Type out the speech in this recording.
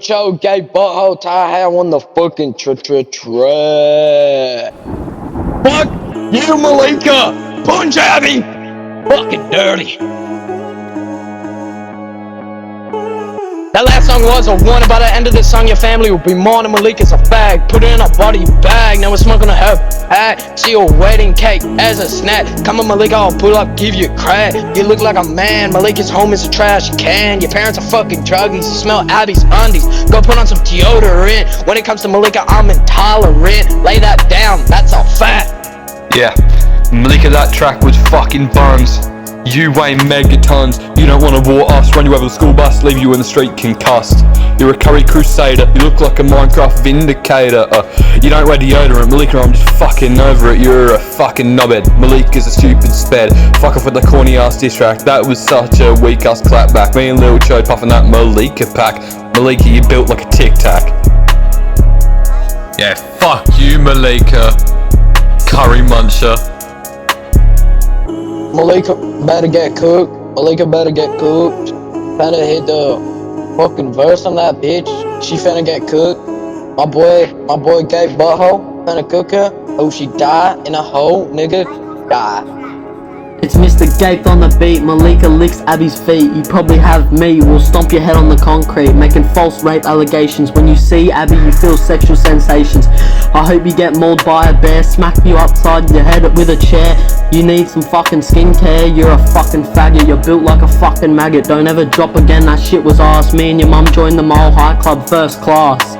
Cho, gay butthole, tie hair on the fucking track. Fuck you, Malika! Punjabi! Fucking dirty. That last song was a warning. By the end of this song, your family will be mourning. Malika's a fag, put it in a body bag. Now we're smoking a herb hat. See your wedding cake as a snack. Come on, Malika, I'll pull up, give you a crack. You look like a man. Malika's home is a trash can. Your parents are fucking druggies. You smell Abby's undies. Go put on some deodorant. When it comes to Malika, I'm intolerant. Lay that down, that's all fat. Yeah, Malika, that track was fucking buns. You weigh megatons, you don't want to war us, run you over the school bus, leave you in the street concussed. You're a curry crusader, you look like a Minecraft vindicator. You don't wear deodorant, Malika, I'm just fucking over it. You're a fucking knobhead, Malika's a stupid sped. Fuck off with the corny ass diss track, that was such a weak ass clapback. Me and Lil Cho puffing that Malika pack. Malika, you built like a tic tac. Yeah, fuck you, Malika, curry muncher. Malika better get cooked. Malika better get cooked. Better hit the fucking verse on that bitch. She finna get cooked. My boy gay butthole finna cook her. Oh, she die in a hole, nigga. Die. It's Mr. Gape on the beat, Malika licks Abby's feet. You probably have me, we'll stomp your head on the concrete, making false rape allegations. When you see Abby, you feel sexual sensations. I hope you get mauled by a bear, smack you upside your head with a chair. You need some fucking skincare, you're a fucking faggot. You're built like a fucking maggot, don't ever drop again, that shit was arse. Me and your mum joined the Mile High Club first class.